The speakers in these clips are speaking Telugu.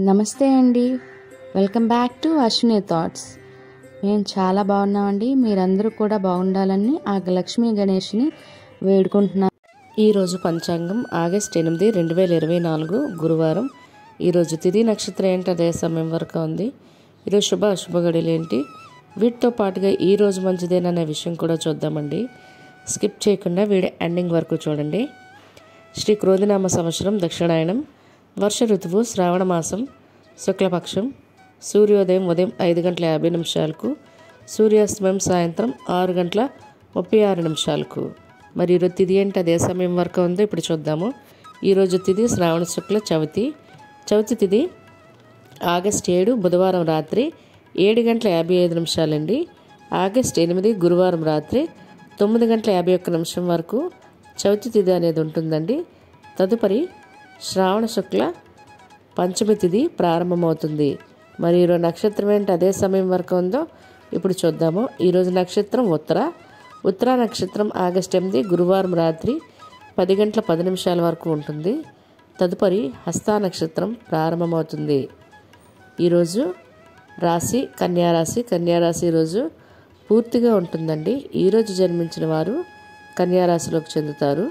నమస్తే అండి. Welcome back to Ashwini thoughts. మేము చాలా బాగున్నామండి. మీరందరూ కూడా బాగుండాలని ఆ లక్ష్మీ గణేష్ని వేడుకుంటున్నాం. ఈరోజు పంచాంగం ఆగస్ట్ 8, 2024 గురువారం. ఈరోజు తిథి నక్షత్రం ఏంటి, అదే సమయం వరకు ఉంది. ఈరోజు శుభ అశుభ గడియలు ఏంటి, వీటితో పాటుగా ఈరోజు మంచిదేననే విషయం కూడా చూద్దామండి. స్కిప్ చేయకుండా వీడియో ఎండింగ్ వరకు చూడండి. శ్రీ క్రోధినామ సంవత్సరం దక్షిణాయనం, వర్ష ఋతువు శ్రావణ మాసం, శుక్లపక్షం, సూర్యోదయం ఉదయం 5:50 సూర్యాస్తమయం సాయంత్రం 6:36. మరి ఈరోజు తిథి ఏంటి, అదే సమయం వరకు ఉందో ఇప్పుడు చూద్దాము. ఈరోజు తిథి శ్రావణ శుక్ల చవితి. చవితి తిథి ఆగస్ట్ 7 బుధవారం రాత్రి 7:55 అండి. ఆగస్ట్ 8 గురువారం రాత్రి 9:51 వరకు చవితి తిథి అనేది ఉంటుందండి. తదుపరి శ్రావణ శుక్ల పంచమి తిథి ప్రారంభమవుతుంది. మరి ఈరోజు నక్షత్రం ఏంటి, అదే సమయం వరకు ఉందో ఇప్పుడు చూద్దాము. ఈరోజు నక్షత్రం ఉత్తర నక్షత్రం ఆగస్ట్ 8 గురువారం రాత్రి 10:10 వరకు ఉంటుంది. తదుపరి హస్త నక్షత్రం ప్రారంభమవుతుంది. ఈరోజు రాశి కన్యారాశి. కన్యారాశి ఈరోజు పూర్తిగా ఉంటుందండి. ఈరోజు జన్మించిన వారు కన్యారాశిలోకి చెందుతారు.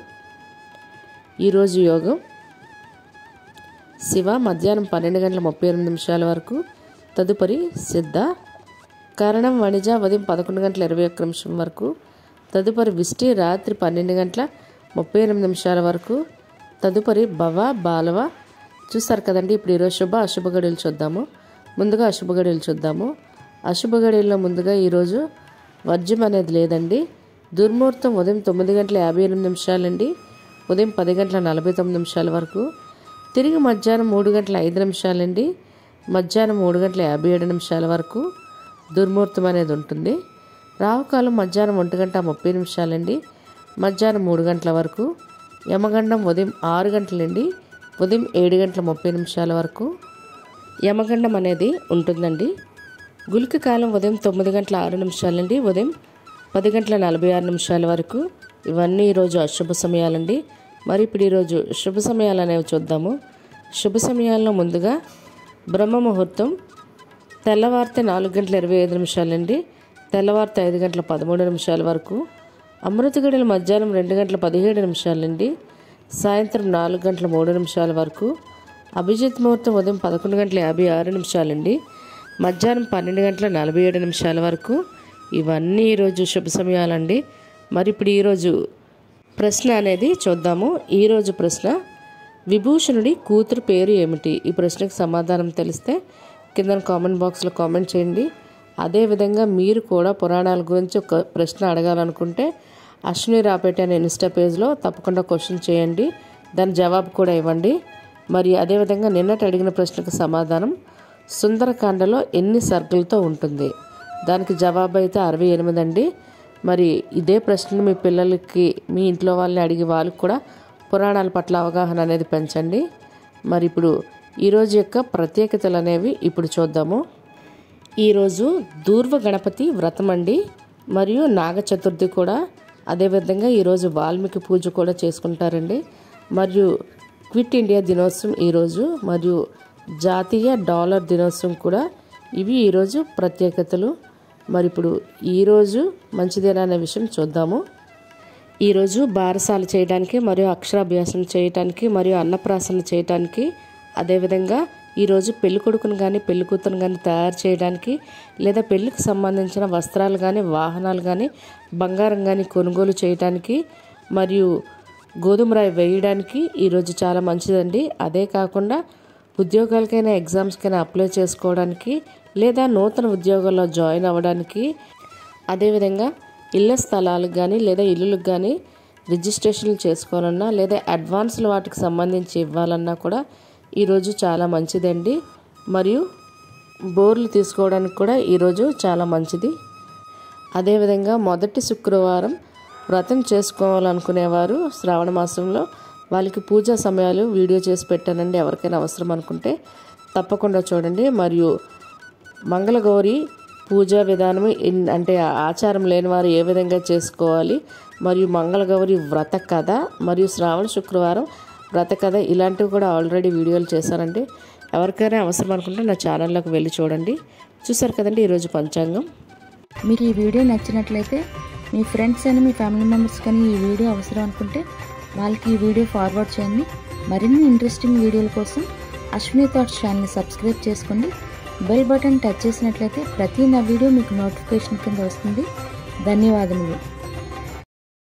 ఈరోజు యోగం శివ మధ్యాహ్నం 12:38 వరకు. తదుపరి సిద్ధ కరణం వణిజ ఉదయం 11:21 వరకు. తదుపరి విష్టి రాత్రి 12:38 వరకు. తదుపరి భవ బాలవ. చూస్తారు కదండి. ఇప్పుడు ఈరోజు శుభ అశుభ గడియలు చూద్దాము. ముందుగా అశుభ గడియలు చూద్దాము. అశుభ గడియల్లో ముందుగా ఈరోజు వర్జ్యం అనేది లేదండి. దుర్ముహూర్తం ఉదయం 9:58 అండి, ఉదయం 10:49 వరకు. తిరిగి మధ్యాహ్నం 3:05 అండి, మధ్యాహ్నం 3:57 వరకు దుర్ముహూర్తం అనేది ఉంటుంది. రాహుకాలం మధ్యాహ్నం 1:30 అండి, మధ్యాహ్నం 3 గంటల వరకు. యమగండం ఉదయం 6 గంటలండి, ఉదయం 7:30 వరకు యమగండం అనేది ఉంటుందండి. గుళిక కాలం ఉదయం 9:06 అండి, ఉదయం 10:46 వరకు. ఇవన్నీ ఈరోజు అశుభ సమయాలండి. మరి ఇప్పుడు ఈరోజు శుభ సమయాలు అనేవి చూద్దాము. శుభ సమయాల్లో ముందుగా బ్రహ్మ ముహూర్తం తెల్లవారితే 4:25 అండి, తెల్లవారితే 5:13 వరకు. అమృత గడియలు మధ్యాహ్నం 2:17 అండి, సాయంత్రం 4:03 వరకు. అభిజిత్ ముహూర్తం ఉదయం 11:56 అండి, మధ్యాహ్నం 12:47 వరకు. ఇవన్నీ ఈరోజు శుభ సమయాలండి. మరి ఇప్పుడు ఈరోజు ప్రశ్న అనేది చూద్దాము. ఈరోజు ప్రశ్న, విభూషణుడి కూతురు పేరు ఏమిటి? ఈ ప్రశ్నకు సమాధానం తెలిస్తే కింద కామెంట్ బాక్స్లో కామెంట్ చేయండి. అదేవిధంగా మీరు కూడా పురాణాల గురించి ఒక ప్రశ్న అడగాలనుకుంటే అశ్విని రాపేట అనే ఇన్స్టా పేజ్లో తప్పకుండా క్వశ్చన్ చేయండి, దాని జవాబు కూడా ఇవ్వండి. మరి అదేవిధంగా నిన్నటి అడిగిన ప్రశ్నకు సమాధానం, సుందరకాండలో ఎన్ని సర్గలతో ఉంటుంది? దానికి జవాబు అయితే 68 అండి. మరి ఇదే ప్రశ్నను మీ పిల్లలకి, మీ ఇంట్లో వాళ్ళని అడిగి వాళ్ళకి కూడా పురాణాల పట్ల అవగాహన అనేది పెంచండి. మరి ఇప్పుడు ఈరోజు యొక్క ప్రత్యేకతలు అనేవి ఇప్పుడు చూద్దాము. ఈరోజు దూర్వ గణపతి వ్రతం అండి, మరియు నాగ చతుర్థి కూడా. అదేవిధంగా ఈరోజు వాల్మీకి పూజ కూడా చేసుకుంటారండి. మరియు క్విట్ ఇండియా దినోత్సవం ఈరోజు, మరియు జాతీయ డాలర్ దినోత్సవం కూడా. ఇవి ఈరోజు ప్రత్యేకతలు. మరి ఇప్పుడు ఈరోజు మంచిదేనా అనే విషయం చూద్దాము. ఈరోజు బారసాలు చేయడానికి, మరియు అక్షరాభ్యాసం చేయడానికి, మరియు అన్నప్రాసన చేయడానికి, అదేవిధంగా ఈరోజు పెళ్లి కొడుకును కానీ పెళ్లి కూతురును కానీ తయారు చేయడానికి, లేదా పెళ్లికి సంబంధించిన వస్త్రాలు కానీ, వాహనాలు కానీ, బంగారం కానీ కొనుగోలు చేయడానికి, మరియు గోధుమ రాయి వేయడానికి ఈరోజు చాలా మంచిదండి. అదే కాకుండా ఉద్యోగాలకైనా ఎగ్జామ్స్కైనా అప్లై చేసుకోవడానికి, లేదా నూతన ఉద్యోగాల్లో జాయిన్ అవ్వడానికి, అదేవిధంగా ఇళ్ల స్థలాలకు కానీ లేదా ఇల్లులకు కానీ రిజిస్ట్రేషన్లు చేసుకోవాలన్నా, లేదా అడ్వాన్స్లు వాటికి సంబంధించి ఇవ్వాలన్నా కూడా ఈరోజు చాలా మంచిదండి. మరియు బోర్లు తీసుకోవడానికి కూడా ఈరోజు చాలా మంచిది. అదేవిధంగా మొదటి శుక్రవారం వ్రతం చేసుకోవాలనుకునేవారు శ్రావణ మాసంలో వాళ్ళకి పూజా సమయాలు వీడియో చేసి పెట్టానండి. ఎవరికైనా అవసరం అనుకుంటే తప్పకుండా చూడండి. మరియు మంగళగౌరి పూజా విధానం అంటే ఆచారం లేని వారు ఏ విధంగా చేసుకోవాలి, మరియు మంగళగౌరి వ్రత కథ, మరియు శ్రావణ శుక్రవారం వ్రత కథ, ఇలాంటివి కూడా ఆల్రెడీ వీడియోలు చేశానండి. ఎవరికైనా అవసరం అనుకుంటే నా ఛానల్లోకి వెళ్ళి చూడండి. చూసారు కదండి ఈరోజు పంచాంగం. మీకు ఈ వీడియో నచ్చినట్లయితే మీ ఫ్రెండ్స్ అని మీ ఫ్యామిలీ మెంబర్స్ కానీ ఈ వీడియో అవసరం అనుకుంటే వాళ్ళకి ఈ వీడియో ఫార్వర్డ్ చేయండి. మరిన్ని ఇంట్రెస్టింగ్ వీడియోల కోసం అశ్విని థాట్స్ ఛానల్ని సబ్స్క్రైబ్ చేసుకోండి. బెల్ బటన్ టచ్ చేసినట్లయితే ప్రతి నా వీడియో మీకు నోటిఫికేషన్ కింద వస్తుంది. ధన్యవాదములు.